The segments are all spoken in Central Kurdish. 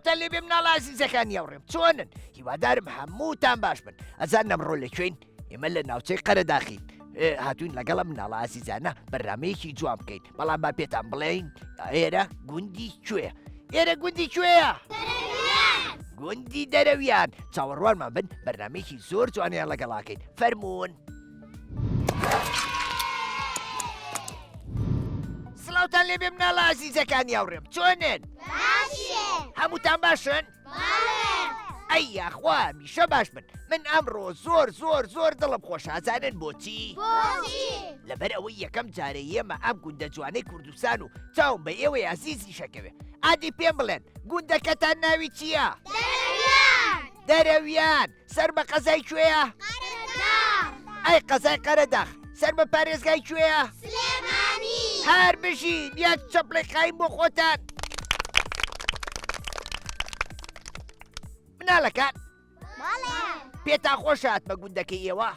سڵاوتان لێ بێ مناڵە عەزیزەکانی هاوڕێم چۆنن؟ هیوادارم هەمووتان باش بن. ئەزان ئەمڕۆ لەکوێین؟ ئێمە لە ناوچەی قەرەداخین. هاتوین لەگەڵە مناڵە عەزیزانە بەرنامەیەکی جوان بکەین، بەڵام با پێتان بڵێین ئێرە گوندی کوێیە؟ ئێرە گوندی کوێیە؟ گوندی دەرەویان. چاوەڕوانمان بن بەرنامەیەکی زۆر جوانیان لەگەڵاکەین. فەرموون. سڵاوتان لێ بێ مناڵە عەزیزەکانی هاوڕێم چۆنن؟ باشین. هەمووتان باشن؟ ئەی یاخوا هەمیشە باش بن. من ئەمڕۆ زۆر دڵم خۆشە. ئازانن بۆچی؟ لەبەر ئەوەی یەکەم جارە ئێمە ئەم گوندە جوانەی کوردستان و چاوم بە ئێوەی عەزیزی شەکەوێ. ئادی پێم بڵێن گوندەکەتان ناوی چییە؟ دەرەویان. سەر بە قەزای کوێیە؟ ئەی قەزای قەرەداخ. سەر بە پارێزگای کوێیە؟ سلێمانی. هەر بژین یەک چەپڵی قایم بۆ خۆتان. مناڵەکان پێتان خۆش هاتمە گوندەکەی ئێوە؟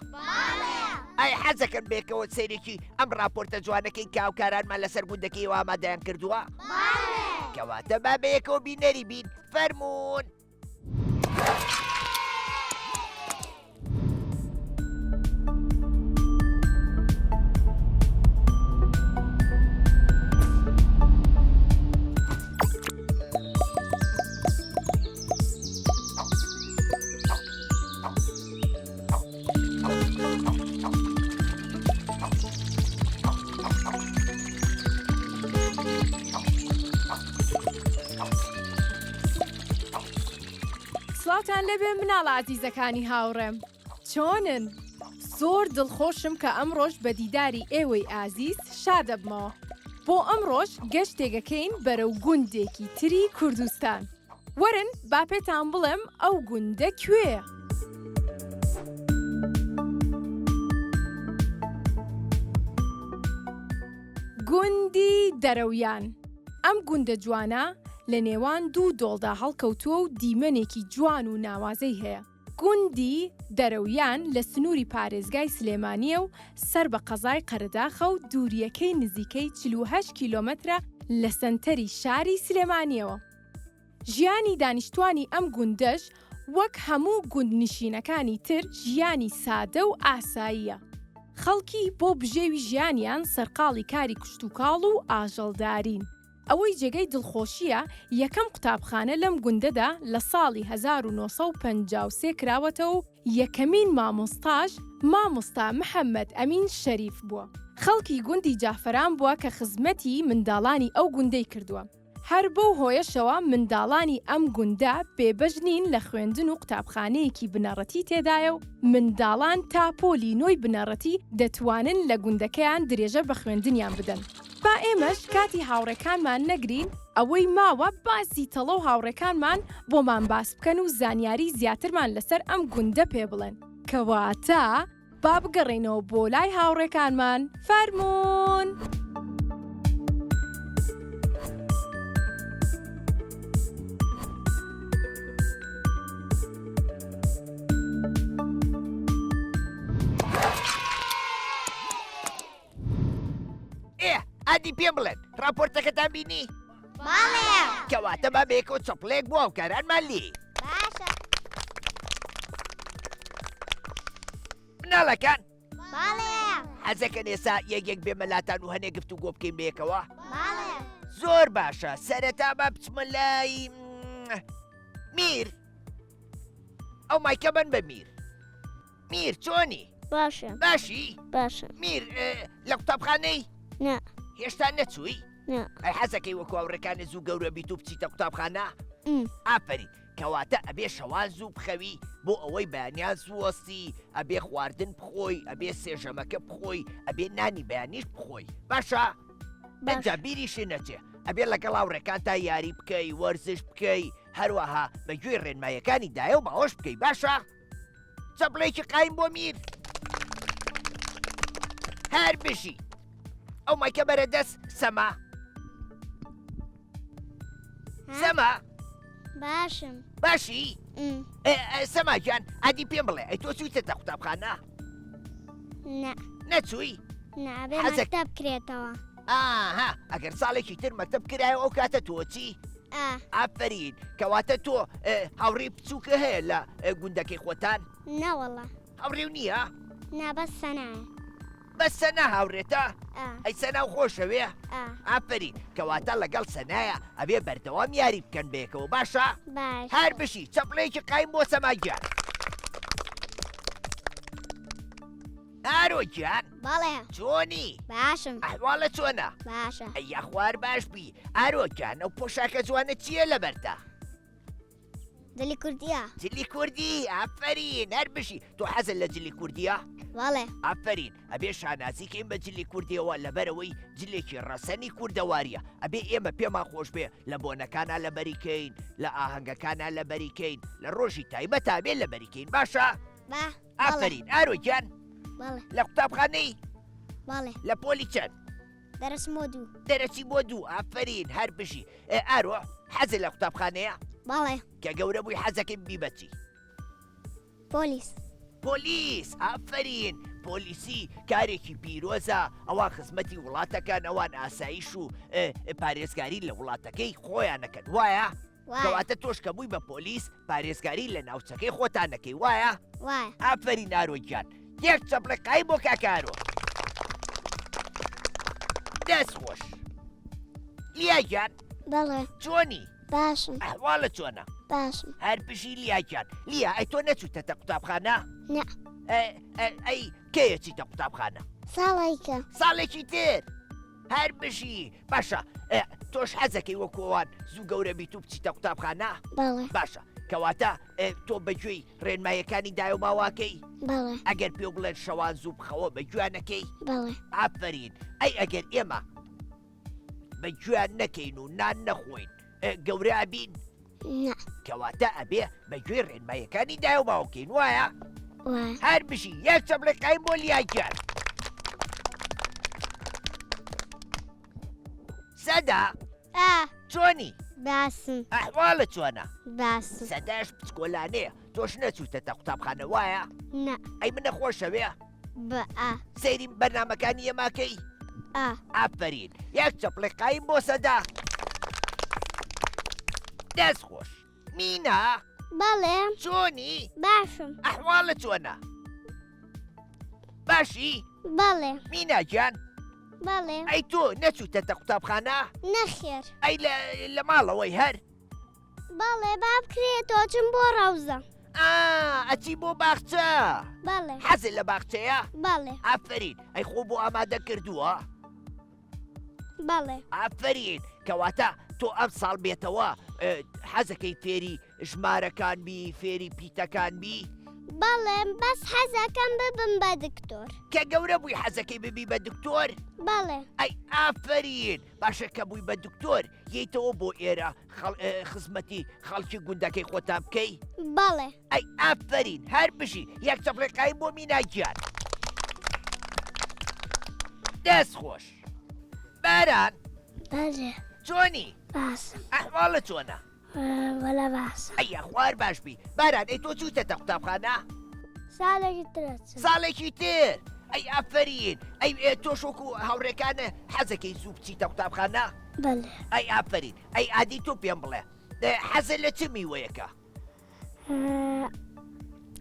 ئەی حەزەکەن بێکەوە سەیرێکی ئەم راپۆرتە جوانەکەی کاوکارانمان لەسەر گوندەکەی ئێوە ئامادەیان کردووە؟ کەواتە با بەیەکەوە بینەری بین. فەرموون. سڵاوتان لەبێ مناڵە عەزیزەکانی هاوڕێم چۆنن؟ زۆر دڵخۆشم کە ئەمڕۆژ بە دیداری ئێوەی ئازیز شادە بمەوە. بۆ ئەمڕۆژ گەشتێکەکەین بەرەو گوندێکی تری کوردستان. وەرن با پێتان بڵێم ئەو گوندە کوێیە؟ گوندی دەرەویان. ئەم گوندە جوانە لە نێوان دوو دۆڵدا هەڵکەوتووە و دیمەنێکی جوان و ناوازەی هەیە. گوندی دەرەویان لە سنووری پارێزگای سلێمانیە و سەر بە قەزای قەرەداخە و دووریەکەی نزیکەی 48 کیلۆمەترە لە سەنتەری شاری سلێمانیەوە. ژیانی دانیشتوانی ئەم گوندەش وەک هەموو گوندنشینەکانی تر ژیانی سادە و ئاساییە. خەڵکی بۆ بژێوی ژیانیان سەرقاڵی کاری کشتوکاڵ و ئاژەڵدارین. ئەوەی جێگەی دڵخۆشیە یەکەم قوتابخانە لەم گوندەدا لە ساڵی 1953 کراوەتەوە و یەکەمین مامۆستاش مامۆستا محەممەد ئەمین شەریف بووە. خەڵکی گوندی جافەران بووە کە خزمەتی منداڵانی ئەو گوندەی کردووە. هەر بەو هۆیەشەوە منداڵانی ئەم گوندە بێبەژنین لە خوێندن و قوتابخانەیەکی بنەڕەتی تێدایە و منداڵان تا پۆلی نۆی بنەڕەتی دەتوانن لە گوندەکەیان درێژە بە خوێندنیان بدەن. با ئێمەش کاتی هاوڕێکانمان نەگرین ئەوەی ماوە باسی تەڵە و هاوڕێکانمان بۆمان باس بکەن و زانیاری زیاترمان لەسەر ئەم گوندە پێ بڵێن. کەواتە با بگەڕێنەوە بۆ لای هاوڕێکانمان. فەرموون. ئادی پێم بڵێن راپۆرتەکەتان بینی؟ کەواتە با بەیەکەوە چەپڵێک بۆ هاوکارانمان لێ. مناڵەکان حەزەکەن ئێستا یەکێک بێمەلاتان و هەنێ گفتوگۆ بکەین بەیەکەوە؟ زۆر باشە. سەرەتا با بچمە لای میر. ئەو مایکە بن بە میر. میر چۆنی؟ باشی؟ میر لە قوتابخانەی؟ هێشتا نەچووی؟ ئەی حەزەکەی وەکو هاوڕێکانت زوو گەورە بیت و بچیتە قوتابخانە؟ ئافرین. کەواتە ئەبێ شەوان زوو بخەوی بۆ ئەوەی بەیانیان زووەستی، ئەبێ خواردن بخۆی، ئەبێ سێژەمەکە بخۆی، ئەبێ نانی بەیانیش بخۆی. باشە؟ ئەجا بیریشی نەچێ. ئەبێ لەگەڵ هاوڕێکان تا یاری بکەی، وەرزش بکەی، هەروەها بەگوێ ڕێنمایەکانی دایە و باوەش بکەی. باشە؟ چەپڵێکی قایم بۆ میر. هەر بژی. ئەو مایکە بەرەدەست سەما. سەما باشی؟ سەما گیان ئادی پێم بڵێ ئەی تۆ چوویتە قوتابخانە؟ نەچووی؟ مەکتەب بکرێتەوە. ئاها ئەگەر ساڵێکی تر مەکتەب کرایە ئەو کاتە تۆ چی؟ ئافرین کەواتە تۆ هاوڕێی بچووکە هەیە لە گوندەکەی خۆتان نەوەڵە هاوڕێو نییە نابەس سەنایە بەس سەنا هاوڕێتە ئەی سەناو خۆشەوێ ئافرین کەواتە لەگەڵ سەنایە ئەبێ بەردەوام یاری بکەن بێکەوە باشە باش هەر بشی چەپڵەیەکی قایم بۆ سەماگیان ئارۆگیان بەڵێ چۆنی باشم ئەحواڵە چۆنە باشە ئەی خوار باش بی ئارۆگیان ئەو پۆشاکە جوانە چییە لەبەرتە دلی کوردیە جلی کوردی ئافرین هەر بشی تۆ حەزت لە جلی کوردیە بەڵێ ئافرین ئەبێ شانازیکەین بە جلی کوردیەوە لەبەرەوەی جلێکی ڕەسەنی کوردەواریە ئەبێ ئێمە پێمان خۆش بێ لە بۆنەکانە لە بەریکەین لە ئاهەنگەکانە لە بەریکەین لە ڕۆژی تایبەتا بێ لە بەریکەین باشە با ئافرین ئارۆگیان بەڵێ لە قوتابخانەی بەڵێ لە پۆلی چەند دەرسمۆ دوو دەرەچی بۆ دوو ئافرین هەر بشی ئارۆ حەزت لە قوتابخانەیە بەڵێ کە گەورە بووی حەزەکەی بیبەچی پۆلیس پۆلیس ئافرین پۆلیسی کارێکی پیرۆزە ئەوان خزمەتی وڵاتەکان ئەوان ئاسایش و پارێزگاری لە وڵاتەکەی خۆیانەکەن وایە کەواتە تۆش کە بووی بە پۆلیس پارێزگاری لە ناوچەکەی خۆتانەکەی وایە وایە ئافرین ئارۆگیان یەک چەپڵەقای بۆ کاکارۆ دەست خۆش لیاگیان بەڵێ چۆنی باشم ئەحواڵە چۆنە باشم هەر پشی لیاگیان لیا ئەی تۆ نەچووتەتە قوتابخانە نە ئەی کەیە چیتە قوتابخانە ساڵێکە ساڵێکی تر هەر بشی باشە تۆش حەزەکەی وەکووان زوو گەورە بیت و بچیتە قوتابخانە بەڵێ باشە کەواتە تۆ بەگوێی ڕێنمایەکانی دای و ماواکەی بەڵێ ئەگەر پێ بڵێن شەوان زوو بخەوە بە گویانەکەی بەڵێ ئافرین ئەی ئەگەر ئێمە بە گویان نەکەین و نان نەخۆین گەورە بین نە کەواتە ئەبێ بەگوێی ڕێنمایەکانی دای و ماوەکەین وایە وایە هەر بشی یەک چەپڵێقای بۆ لیاگیان سەدا چۆنی باسم ئەحواڵە چۆنە باسم سەداش پچکۆلانەیە تۆش نەچووتەتە قوتابخانە وایە نە ئەی منە خۆشەوێ بە سەیری بەرنامەکانی ئێماکەی ئا ئافرین یەک چەپڵێقایم بۆ سەدا دەست خۆش مینە بەڵێ چۆنی باشم ئەحواڵە چۆنە باشی بەڵێ میناگیان بەڵێ ئەی تۆ نەچووتەتە قوتابخانە نەخێر ئەی لە ماڵەوەی هەر بەڵێ با بکرێتەوە چم بۆ ڕەوزە ئەچی بۆ باخچە بەڵێ حەزت لە باخچەیە بەڵێ ئافرین ئەی خۆ بۆ ئامادە کردووە بەڵێ ئافرین کەواتە تۆ ئەم ساڵ بێتەوە حەزەکەی فێری ژمارەکان بی فێری پیتەکان بی بەڵێ بەس حەزەکەم ببم بە دکتۆر کە گەورە بووی حەزەکەی ببی بە دکتۆر بەڵێ ئەی ئافرین باشە کە بووی بە دکتۆر ییتەوە بۆ ئێرە خزمەتی خەڵکی گوندەکەی خۆتان بکەی بەڵێ ئەی ئافرین هەر بشی یەک چەپڵێقای بۆ میناگیان دەست خۆش باران بەڵێ چۆنی باسم ئەحواڵە چۆنە وەلە باسم ئەیە خوار باش بی باران ئەی تۆ چووتەتە قوتابخانە ساڵێکی ترەچ ساڵێکی تر ئەی ئافرین ئەی تۆ شۆک و هاوڕێکانە حەزەکەی زوو بچیتە قوتابخانە بەڵێ ئەی ئافرین ئەی ئادی تۆ پێم بڵێ حەزە لە چ میوەیەکە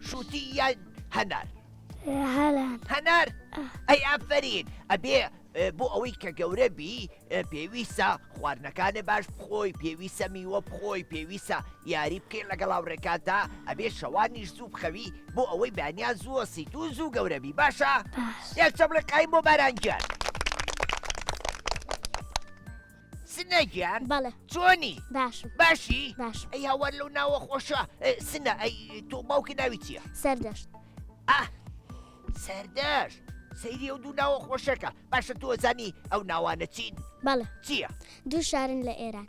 شووتی یان هەنار هەلان هەنار ئەی ئافرین ئەبێ بۆ ئەوەی کە گەورە بی پێویستە خواردنەکانە باش بخۆی پێویستە میوە بخۆی پێویستە یاری بکەین لەگەڵ هاوڕێکاندا ئەبێ شەوانیش زوو بخەوی بۆ ئەوەی بانیان زووە سیت و زوو گەورە بی باشە یەک چەپڵێقایم بۆ بارانگیان سنەگیان بەڵێ چۆنی باشم باشی باشم ئەی هاوار لەو ناوە خۆشە سنە ئەی تۆ باوکی ناوی چییە سەردەشت سەردەش سەیری ئەو دوو ناوە خۆشەکە باشە تۆ زانی ئەو ناوانە چین بەڵێ چییە دوو شارن لە ئێران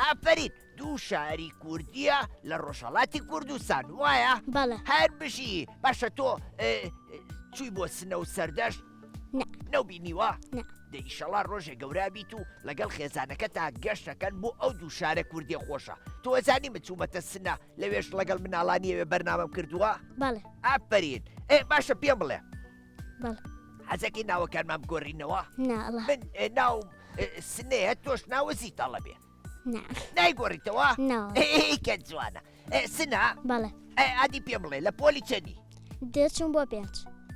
ئافرین دوو شاری کوردیە لە ڕۆژهەڵاتی کوردستان وایە بەڵێ هەر بشی باشە تۆ چووی بۆ سنە و سەردەشت نەوبینیوە نە دەئیشەڵا ڕۆژێ گەورە بیت و لەگەڵ خێزانەکە تا گەشتەکەن بۆ ئەو دوو شارە کوردی خۆشە تۆ زانی مچوومەتە سنە لەوێش لەگەڵ مناڵانیەوێ بەرنامەم کردووە بەڵێ ئافرین باشە پێم بڵێ بەڵێ حەزەکەی ناوەکانمان بگۆڕینەوە ناڵە من ناو سنەیە تۆش ناوە زیتەڵە بێ نایگۆڕیتەوە نەوە کە جوانە سنا بەڵێ ئادی پێم بڵێ لە پۆلی چەندی دەچوون بۆ 5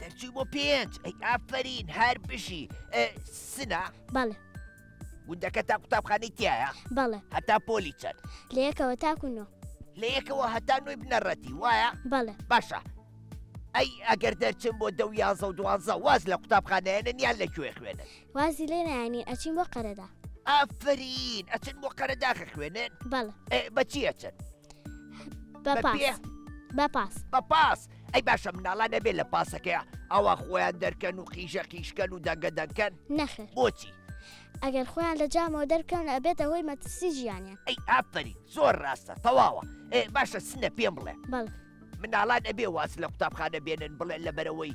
دەرچووی بۆ 5 ئەی ئافرین هەر بشی سنا بەڵێ گوندەکە تا قوتابخانەی تایە بەڵێ هەتا پۆلی چەند لە یەکەوە تاکوونەوە لە یەکەوە هەتا نوێی بنەڕەتی وایە بەڵێ باشە ئەی ئەگەر دەرچن بۆ 10 11 و 12 واز لە قوتابخانەیەنن یان لەکوێ خوێنن وازی لێ نایانی ئەچین بۆ قەرەدا ئافرین ئەچن بۆ قەرەداخە خوێنن بەڵێ بەچی ئەچن بە بە پێ؟ پاس بە پاس بە پاس ئەی باشە مناڵان نەبێت لە پاسەکەی ئەوە خۆیان دەرکەن و قیژە قیشکەن و دەنگە دەنکەن نەخێر بۆچی ئەگەر خۆیان لە جامەوە دەرکەون ئەبێتە هۆی مەترسی ژیانیان ئەی ئافرین زۆر ڕاستە تەواوە باشە سنە پێم بڵێ بەڵێ مناڵان ئەبێ واز لە قوتابخانە بێنن بڵێ لەبەرەوەی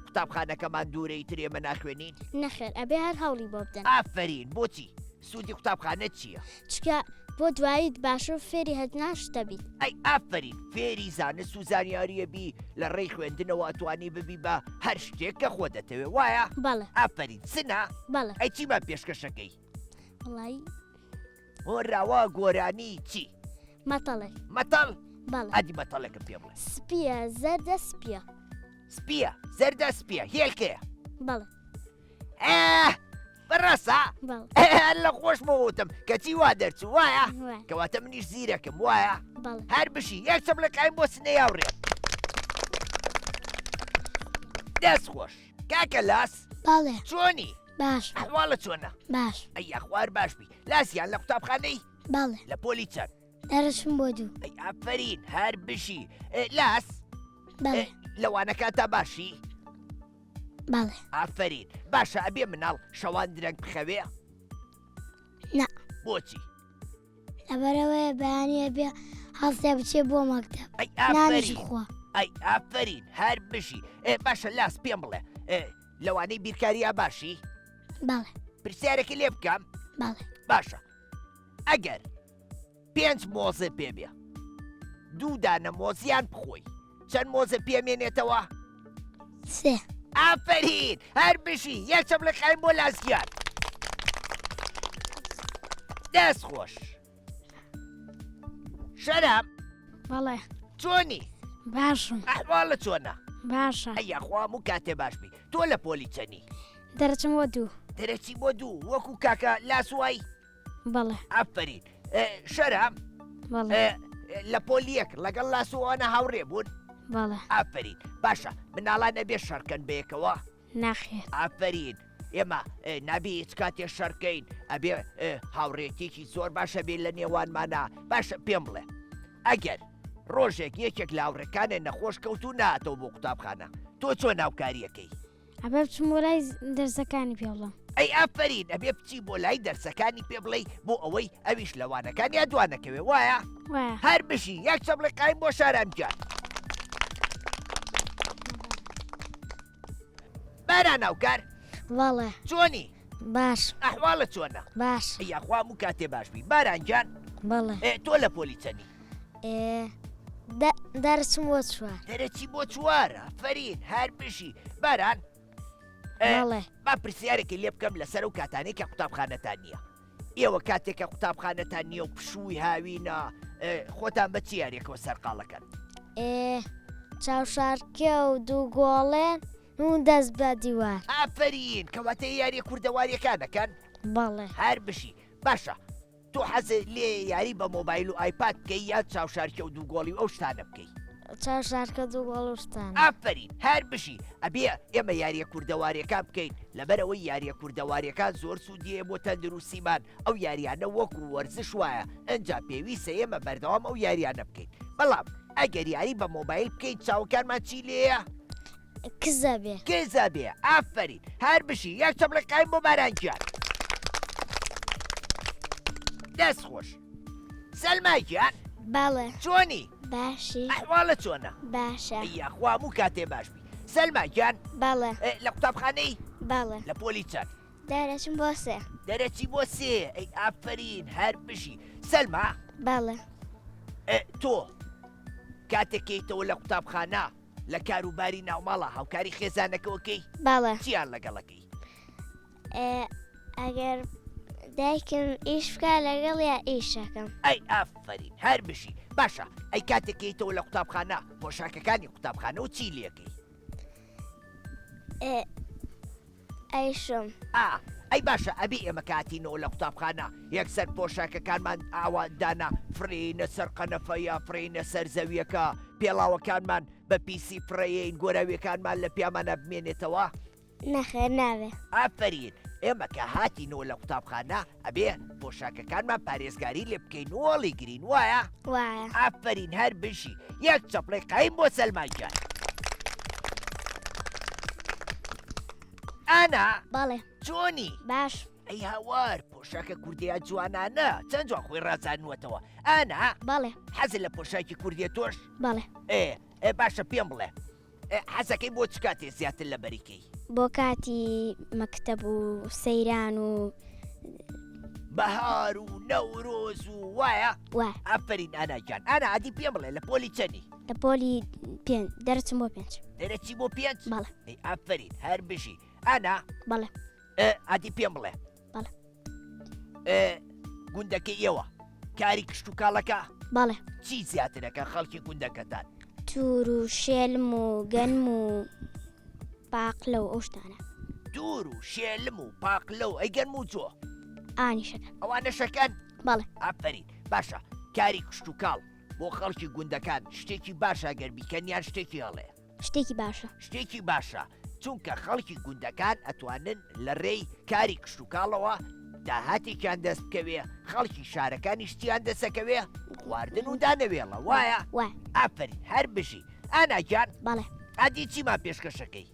قوتابخانەکەمان دوورەی ترێمە ناخوێنین نەخێر ئەبێ هەر هەوڵی بۆ بدەن ئافرین بۆچی سوودی قوتابخانە چییە؟ چکە بۆ دواییت باشە و فێری هەدناشتە بیت ئەی ئافرین فێری زانست و زانیاریە بی لە ڕێی خوێندنەوە ئەتوانی ببی بە هەر شتێک کە خۆ دەتەوێ وایە؟ بەڵێ ئافرین سنا بەڵێ ئەی چیمان پێشکەشەکەی؟ وڵی هۆراوە گۆرانی چی؟ مەتەڵێ مەتەڵ؟ بەڵێ ئەدی مەتەڵێکم پێ بڵێ سپیە زەردە سپیە سپیە زەردە سپیە هێلکەیە بەڵێ بەڕاستە؟ بەڵێ لە خۆشمەوە وتم کەچی وا دەرچوو وایە؟ وای کەواتە منیش زیرەکەم وایە؟ بەڵێ هەر بشی یەک چەپڵەکایم بۆ سنەی هاوڕێ دەست خۆش کاکە لاس بەڵێ چۆنی؟ باش ئەحواڵە چۆنە؟ باش ئەی ئەخوار باش بی لاسیان لە قوتابخانەی بەڵێ لە پۆلی چەند؟ دەرەچم بۆ 2 ئەی ئافرین هەر بشی لاس بەڵێ لەوانەکە تا باشی؟ بەڵێ ئافرین باشە ئەبێ مناڵ شەوان درەنگ بخەوێ؟ نا بۆچی؟ لەبەرەوەی بەیانە بێ هەڵسێ بچێ بۆ مەکتەب ئەی نانیش ئافرین خوا ئەی ئافرین هەر بشی باشە لاس پێم بڵێ لەوانەی بیرکاریە باشی؟ بەڵێ پرسیارێکی لێ بکەم؟ بەڵێ باشە ئەگەر 5 مۆزە پێبێ 2 دانە مۆزیان بخۆی چەند مۆزە پێمێنێتەوە؟ 3 ئافرین هەر بشی یەک چەپڵەکایم بۆ لاسیان دەست خۆش شەرام بەڵێ چۆنی؟ باشم ئەحواڵە چۆنە؟ باشە ئەیە خوام و کاتێ باش بی تۆ لە پۆلی چەنی؟ دەرەچم بۆ 2 دەرەچی بۆ 2 وەکو کاکە لاسوای؟ بەڵێ ئافرین شەرام بەڵێ لە پۆلیەک لەگەڵ لاسوانە هاوڕێ بوون؟ بەڵێ ئافرین باشە مناڵان نەبێ شەڕکەن بەیەکەوە؟ ناخێت ئافرین ئێمە نابێ هیچ کاتێ شەڕکەین ئەبێ هاوڕێتێکی زۆر باشە بێ لە نێوانمانە باشە پێم بڵێ ئەگەر ڕۆژێک یەکێک لە هاوڕێکانێ نەخۆش کەوت و ناتەوە بۆ قوتابخانە تۆ چۆن ناوکاریەکەی؟ ئەبێ بچم بۆ لای دەرسەکانی پێ بڵم ئەی ئافرین ئەبێ بچی بۆ لای دەرسەکانی پێ بڵێ بۆ ئەوەی ئەویش لەوانەکان یا دوانەکەوێ وایە؟ وایە هەر بشی یەک چەپڵەکایم بۆ شارەمجان باران ناوکار بەڵێ چۆنی؟ باش ئەحواڵە چۆنە؟ باش یاخوام و کاتێ باش بی بارانجان بەڵێ تۆ لە پۆلی چەنی؟ دەرچم بۆ 4 دەرەچی بۆ 4 فەرین هەر بشی باران بەڵێ با پرسیارێکی لێ بکەم لەسەر و کاتانەی کە قوتابخانەتان نییە ئێوە کاتێکە قوتابخانەتان نییە و پشووی هاوینە خۆتان بە چی یاریەکەوە سەرقاڵەکەن؟ چاوشارکێ و 2 گۆڵێن و دەست بە دیوار ئافرین کەواتە یاریە کوردەواریەکانەکەن؟ بەڵێ هەر بشی باشە تۆ حەزت لێ یاری بە مۆبایل و ئایپاد بکەی یا چاوشارکە و 2 گۆڵی ئەو شتانە بکەی؟ چاوشارکە 2 گۆڵشتان ئافرین هەر بشی ئەبێ ئێمە یاریە کوردەواریەکان بکەین لەبەرەوەی یاریە کوردەواریەکان زۆر سوودیە بۆ تەندروستیمان ئەو یاریانە وەکو وەرزش وایە ئەنجا پێویستە ئێمە بەردەوام ئەو یاریانە بکەین بەڵام ئەگەر یاری بە مۆبایل بکەین چاوەکانمان چی لێیە؟ کزە بێ کێزە بێ ئافرین هەر بشی یەک چەپڵەکایم بۆ بارانجان دەست خۆش سەلمایگیان بەڵێ چۆنی؟ باشی ئەحواڵە چۆنە؟ باشە یاخوام و کاتێ باش بی سەلمایگیان بەڵێ لە قوتابخانەی بەڵێ لە پۆلی چەند؟ دەرەچم بۆ 3 دەرەچی بۆ 3 ئەی ئافرین هەر بشی سەلما بەڵێ تۆ کاتێکیتەوە لە قوتابخانە لە کاروباری ناوماڵە هاوکاری خێزانەکەوەکەی بەڵێ چیان لەگەڵەکەی؟ ئەگەر دایکم ئیش بکە لەگەڵ یا ئیشەکەم. ئەی ئافرین هەر بشی باشە ئەی کاتێکیتەوە لە قوتابخانە پۆشاکەکانی قوتابخانە و چی لێکەی؟ ئەیشم. ئەی باشە ئەبی ئێمە کاتینەوە لە قوتابخانە یەکسەر پۆشاکەکانمان ئاوادانا فرینە سەر قەنەفەیە فرینە سەر زەویەکە پێڵاوەکانمان بە پیسی فڕەیەین گۆراویەکانمان لە پیامانە بمێنێتەوە؟ نەخێر ناوێ. ئافرین ئێمە کە هاتینەوە لە قوتابخانە ئەبێ پۆشاکەکانمان پارێزگاری لێ بکەین وەڵی گرین وایە؟ وایە. ئافرین هەر بشی یەک چەپڵی قایم بۆ سەلمانجان. ئانا بەڵێ چۆنی؟ باش. ئەی هاوار پۆشاکە کوردیە جوانانە چەند جوان خۆی ڕازانوەتەوە. ئانا بەڵێ حەزت لە پۆشاکی کوردیە تۆش؟ بەڵێ باشە پێم بڵێ حەزەکەی بۆ چ کاتێ زیاتر لە بەریکەی؟ بۆ کاتی مەکتەب و سەیران و بەهار و نەورۆز و وایە؟ وای. ئافرین ئاناجان ئانا ئادی پێم بڵێ لە پۆلی چەنی؟ لە پۆلی دەرچم بۆ 5. دەرەچی بۆ 5؟ بەڵێ. ئەی ئافرین هەر بژی ئانا بەڵێ ئادی پێم بڵێ بەڵێ. گوندەکەی ئێوە کاری کشت و کاڵەکە بەڵێ چی زیاترەکە خەڵکی گوندەکەتان؟ توور و شێلم و گەنم و پاقلە و ئەو شتانە. دوور و شێلم و پاقلە و ئەیگەنم و جۆ ئانیشەکە. ئەوانە شەکەن؟ بەڵێ ئافرین باشە کاری کشت و کاڵ بۆ خەڵکی گوندەکان شتێکی باشە گەر بیکەنیان شتێکی هەڵەیە؟ شتێکی باشە. شتێکی باشە چونکە خەڵکی گوندەکان ئەتوانن لە ڕێی کاری کشت و کاڵەوە داهاتێکیان دەست بکەوێ خەڵکی شارەکانی شتیان دەسەکەوێ خواردن و دانەوێڵە وایە؟ وای. ئافرین هەر بژی ئاناجان بەڵێ ئادی چیمان پێشکەشەکەی؟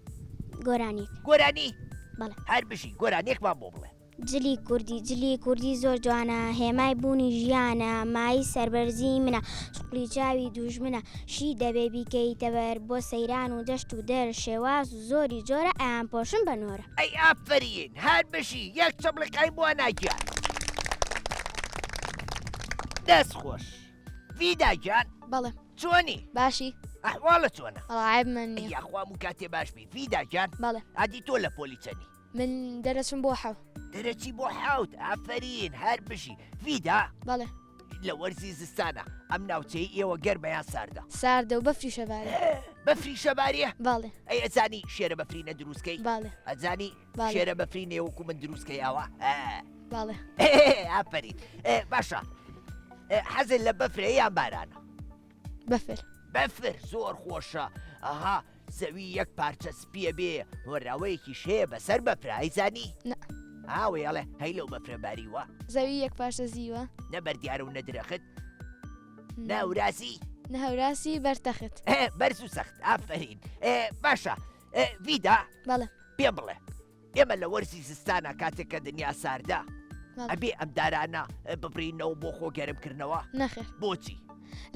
گۆرانیک. گۆرانی؟ بەڵێ. هەر بژی گۆرانێکمان بۆ بڵێ. جلی کوردی زۆر جوانە هێمای بوونی ژیانە مای سەربەرزی منە سوقلی چاوی دوژمنە شی دەبێ بیکەیتەبەر بۆ سەیران و دەشت و دەر شێواز و زۆری جۆرە ئەیان پۆشن بە نۆرە. ئەی ئافرین هەر بشی یەک چەپڵقای بۆ ناگیان. دەست خۆش ڤیداجان بەڵێ چۆنی؟ باشی ئەحواڵە چۆنە؟ ڕایب من نییە. یاخوام و کاتێ باش بی ڤیداجان بەڵێ ئادی تۆ لە پۆلی چەنی؟ من دەرەچم بۆ حەو. دەرەچی بۆ حەوت ئافرین هەر بشی ڤیدا بەڵێ لە وەرزی زستانە ئەم ناوچەی ئێوە گەرمەیان ساردە؟ ساردە و بەفری شەبارە. بەفری شەباریە؟ بەڵێ ئەی ئەزانی شێرە بەفرینە دروستکەی؟ بەڵێ ئەزانی بەڵێ. شێرە بەفرینێ وەکو من دروستکەی ئەوە؟ بەڵێ ئافرین باشە حەزت لە بەفرە یان بارانە؟ بەفر. بەفر زۆر خۆشە ئەها زەوی یەک پارچە سپیە بێ هۆراوەیەکی شەیە بەسەر بەفرە ئەیزانی؟ نە. هاوێڵێ هەی لەو بەفرە باریوە زەوی یەک پاشە زیوە نەبەر دیارە و نەدرەخت ناوراسی نەهوراسی بەرتەخت. بەرز و سەخت ئافرین باشە ڤیدا بەڵێ پێم بڵێ ئێمە لە وەرزی زستانە کاتێککە دنیا ساردا ئەبێ ئەم دارانە ببرینەوە بۆ خۆ گەرمکردنەوە؟ نەخێر بۆچی؟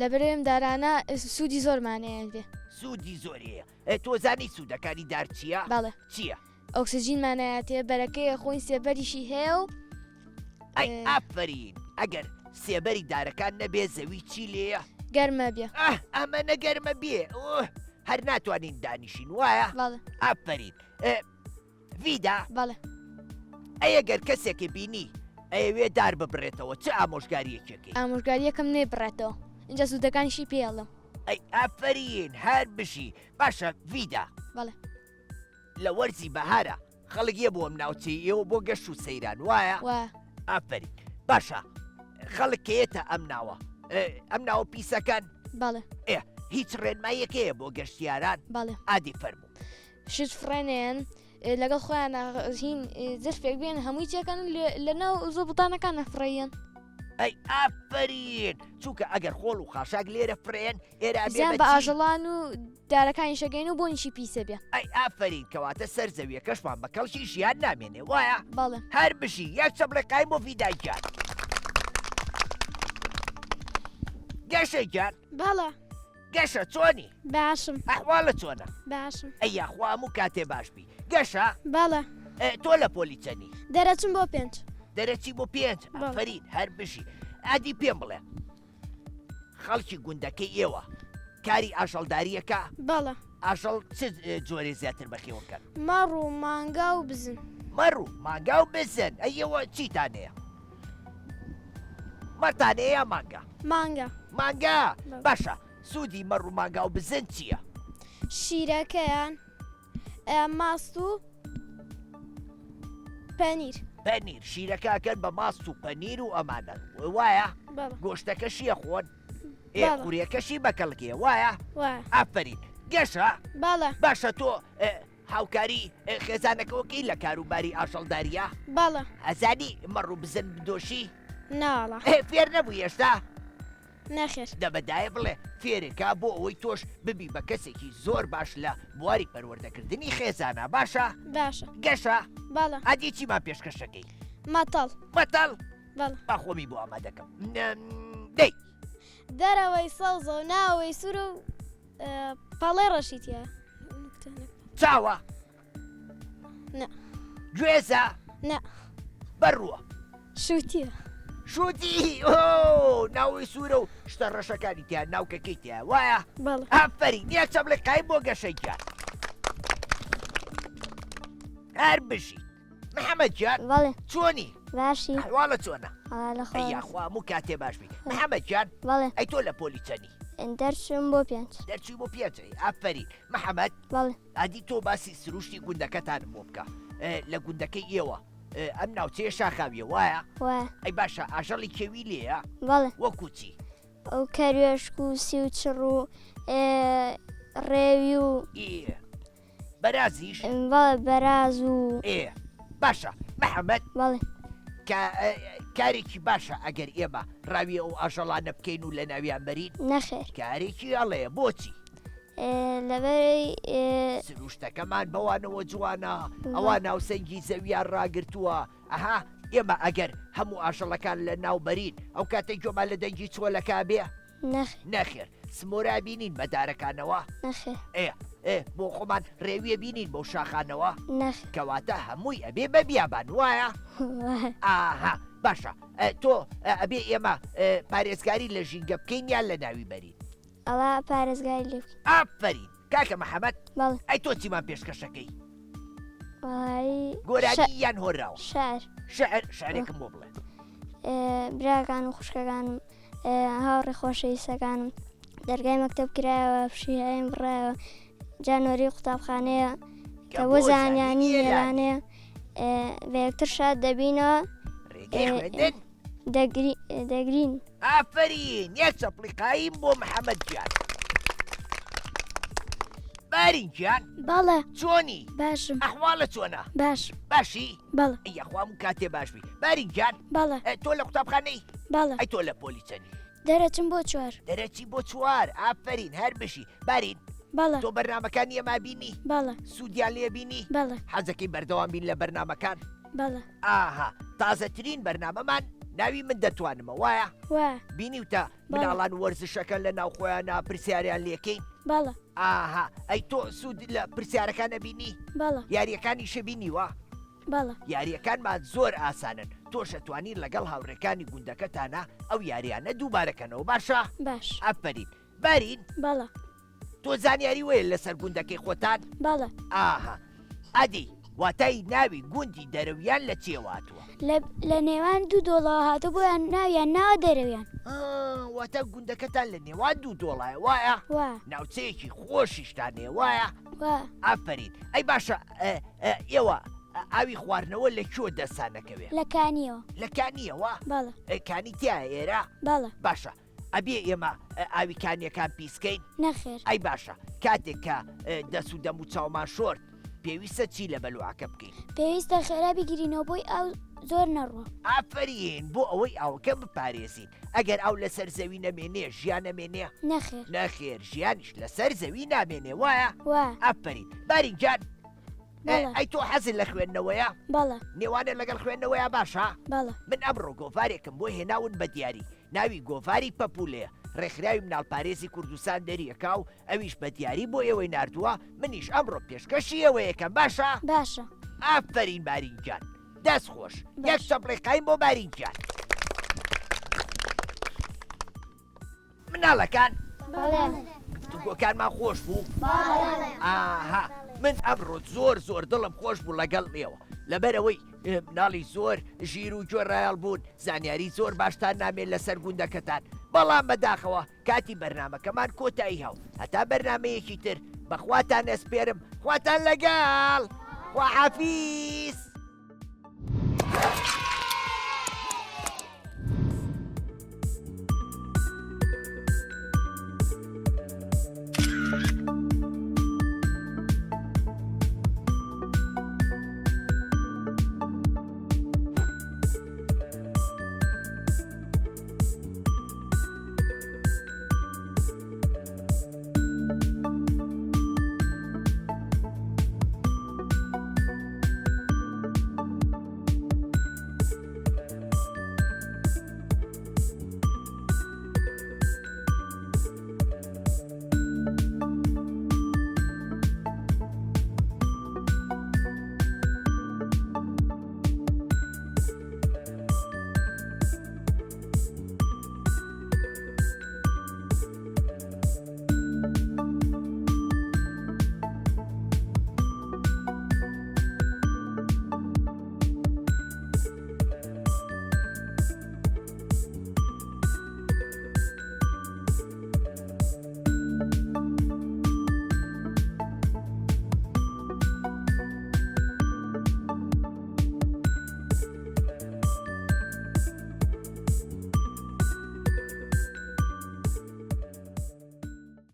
لە بەرێم دارانە سوودی زۆرمانەیە بێ. سوودی زۆریە تۆزانی سوودەکانی دار چییە؟ بەڵێ چییە؟ ئۆکسسیژینمانایەتێ بەرەکەی خۆی سێبەریشی هەیە و ئەی ئافرین ئەگەر سێبەری دارەکان نەبێ زەوی چی لێیە؟ گەرمە بێ. ئەمە نەگەرمە بێ هەر ناتوانین دانیشین وایە؟ بەڵێ ئافرین ڤیدا بەڵێ ئەگەر کەسێکی بینی ئەوێ دار ببڕێتەوە چه ئامۆژگاریەکێکی؟ ئامۆژگاریەکەم نێبڕێتەوە اینجا سوودەکانیشی پێڵم. ئەی ئافرین هەر بشی باشە ڤیدا بەڵێ لە وەرزی بەهارە خەڵک یە بۆ ئەم ناوچەی ئێوە بۆ گەشت و سەیران وایە؟ وە ئافرین باشە خەڵک کێتە ئەم ناوە ئەم ناوە پیسەکان؟ بەڵێ هیچ ڕێنمایەکەیە بۆ گەشتیاران؟ بەڵێ ئادی فەرموو. شت فڕێنێن لەگەڵ خۆیان هین زرفێک بێن هەمووی تێکەن لە ناو زۆ بتانەکان نەفڕەیەن. ئەی ئافرین چونکە ئەگەر خۆڵ و خاشاک لێرە فرێن ئێرە زیان بە ئاژەڵان و دارەکانی شەگەین و بۆ نیشی پیسە بێ. ئەی ئافرین کەواتە سەر زەویە کەشمان بە کەڵکی ژیان نامێنێ وایە؟ بەڵێ هەر بشی یەک چەپڵێ قایم بۆ ڤیداجان. گەشە جان بەڵێ گەشە چۆنی؟ باشم. ئەحواڵە چۆنە؟ باشم. ئەی یاخوا هەموو کاتێ باشبی. گەشە بەڵێ تۆ لە پۆلی چەنی؟ دەرەچم بۆ 5. دەرەچی بۆ 5 ئەفرین هەر بشی ئادی پێم بڵێ خەڵکی گوندەکەی ئێوە کاری ئاژەڵداریەکە؟ بەڵێ ئاژەڵ چ جۆرێ زیاتر بەخێوەکەن؟ مەڕ و مانگا و بزن. مەڕ و مانگا و بزن ئەیەوە چیتانەیە؟ مەڕتانەیە مانگە مانگە مانگە باشە سوودی مەڕ و مانگا و بزن چییە؟ شیرەکەیان ماست و پەنیر پەنیر شیرەکەکەن بە ماست و پەنیر و ئەمانە وایە بەڵێ گۆشتەکەشیە خۆن بەڵێ. قوریەکەشی بەکەڵکێ وایە وایە ئافرین گەشە بەڵێ باشە تۆ هاوکاری خێزانەکەوەکەی لە کاروباری ئاشەڵداریە بەڵێ ئەزانی مەڕ و بزن بدۆشی ناڵە فێر نەبوو هێشتا نەخێر دەبەدایە بڵێ فێرێکا بۆ ئەوەی تۆش ببی بە کەسێکی زۆر باش لە بواری پەروەردەکردنی خێزانە باشە باشە گەشە بەڵێ ئادی چیمان پێشکەشەکەی مەتەڵ مەتەڵ بەڵێ باخۆمی بۆ ئامادەکەم دەی دەرەوەی سەوزە و ناوەی سوور و پەڵێ ڕەشیتە چاوە نە گوێزە نە بەڕووە شووتیە شوتی ناوی سوورە و شتە ڕەشەکانی تیا ناوکەکەی تیا وایە بەڵێ ئافری نیە چەم لە قای بۆ گەشەیان هەر بشی محەممەد جان بەڵێ چۆنی باشی حواڵە چۆنە لە خۆ یاخوا و کاتێ باشبی محەممەد جان بەڵێ ئەی تۆ لە پۆلیچەنی دەرچم بۆ پێنج دەرچی بۆ پێچەی ئافری محەممەد بەڵێ ئادی تۆ باسی سروشتی گوندەکەتانم بۆ بکە لە گوندەکەی ئێوە ئەم ناوچەیە شاخاویە وایە وایە ئەی باشە ئاژەڵی کێوی لێە بەڵێ وەکوچی ئەو کەروێشک و سی و چڕ و ڕێوی و بەرازیش بەڵێ بەراز و باشە محەممەد بەڵێ کارێکی باشە ئەگەر ئێمە ڕاوی ئەو ئاژەڵانە بکەین و لە ناویان بەرین نەخێر کارێکی ئەڵەیە بۆچی لەبەرەی سروشتەکەمان بەوانەوە جوانە ئەوە ناوسەنگی زەویان ڕاگرتووە ئەها ئێمە ئەگەر هەموو ئاژەڵەکان لە ناوبەرین ئەو کاتێک جۆمان لە دەنگی چۆلەکە بێ نەخێر سمۆرا بینین بەدارەکانەوە نەخێر بۆ خۆمان ڕێویە بینین بەو شاخانەوە نەخێر کەواتە هەمووی ئەبێ بە بیابان وایە ئاها باشە تۆ ئەبێ ئێمە پارێزگاری لە ژینگە بکەین یان لە ناوی بەرین ئەڵا پارێزگاری لێ بکەین ئافرین کاکە محەممەد بەڵێ ئەی تۆ چیمان پێشکەشەکەی وڵی گۆرانی یان هۆراوە شعر شعرێکم بۆ بڵێ براکان و خوشکەکانم هاوڕێ خۆشەویستەکانم دەرگای مەکتەب کرایەوە پشیهایم بڕایەوە جانۆری قوتابخانەیە کە بۆ زانیانی لێرانەیە بە یەکتر شاد دەبینەوە دەگرین ئافرین یەک چەپلیقاییم بۆ محەممەد گیان بارین گیان بەڵێ چۆنی باشم ئەحواڵە چۆنە باش باشی بەڵێ یەخوام و کاتێ باشبی بارین گیان بەڵێ تۆ لە قوتابخانەی بەڵێ ئەی تۆ لە پۆلیچەنی دەرەچم بۆ چوار دەرەچی بۆ چوار ئافرین هەر بشی بارین بەڵێ تۆ بەرنمەکانی ئەما بینی بەڵێ سوودیان لێ بینی بەڵێ حەزەکەی بەردەوام بین لە بەرنمەکان بەڵێ ئاها تازەترین بەرنامەمان ناوی من دەتوانمە وایە وە بینی وتە مناڵان وەرزشەکە لە ناوخۆیانە پرسیاریان لێکەین بەڵێ ئاها ئەی تۆ سوود لە پرسیارەکانە بینی بەڵێ یاریەکانی شەبینیوە بەڵێ یاریەکانمان زۆر ئاسانن تۆشەتوانی لەگەڵ هاوڕێکانی گوندەکەتانە ئەو یاریانە دووبارەکەنەوە باشە باش ئەفرین بارین بەڵێ تۆ زانیاری وەیە لەسەر گوندەکەی خۆتان بەڵێ ئاها ئەدی واتای ناوی گوندی دەرەویان لە چێواتوە لە نێوان دوو دۆڵەوە هاتە بۆیان ناویان ناوە دەرەویان واتە گوندەکەتان لە نێوان دوو دۆڵایە وایە وە ناوچەیەکی خۆشیشتانێ وایە وە ئافرین ئەی باشە ئێوە ئاوی خواردنەوە لە کۆ دەستانەکەوێ لەکانیەوە لەکانیەوە بەڵێ کانی تیا ئێرە بەڵێ باشە ئەبێ ئێمە ئاوی کانیەکان پیسکەین نەخێر ئەی باشە کاتێک کە دەست و دەم و چاومان شۆرت پێویستە چی لە بەلوعەکە بکەین پێویستە خێرا بگیرینەوە بۆی ئەو زۆر نەڕوە ئافرین بۆ ئەوەی ئەوکە بپارێزین ئەگەر ئەو لەسەر زەوی نەمێنێ ژیان نەمێنێ نەخێر نەخێر ژیانیش لەسەر زەوی نامێنێ وایە وە ئافرین بارینجان بەڵێ ئەی تۆ حەزت لە خوێندنەوەیە بەڵێ نێوانە لەگەڵ خوێندنەوەیە باشە بەڵێ من ئەمڕۆ گۆڤارێکم بۆ هێناون بە دیاری ناوی گۆڤاری پەپولەیە ڕێکخراوی مناڵپارێزی کوردستان دەریەکا و ئەویش بە دیاری بۆ ئێوەی نردووە منیش ئەمڕۆ پێشکەشی ئەوەیەکەم باشە باشە ئافرین بارینجان دەست خۆش یەک چەپڵێقایم بۆ بارینجان مناڵەکان گفتوگۆکانمان خۆش بوو ئاها من ئەمڕۆ زۆر دڵم خۆش بوو لەگەڵ ئێوە لەبەرەوەی مناڵی زۆر ژیر و جۆڕایال بوون زانیاری زۆر باشتان نامێت لەسەر گوندەکەتان بەڵام بەداخەوە کاتی بەرنمەکەمان کۆتایی هەڵ هەتا بەرنمەیەکی تر بەخواتان ئەسپێرم خواتان لەگەڵ خواحافیز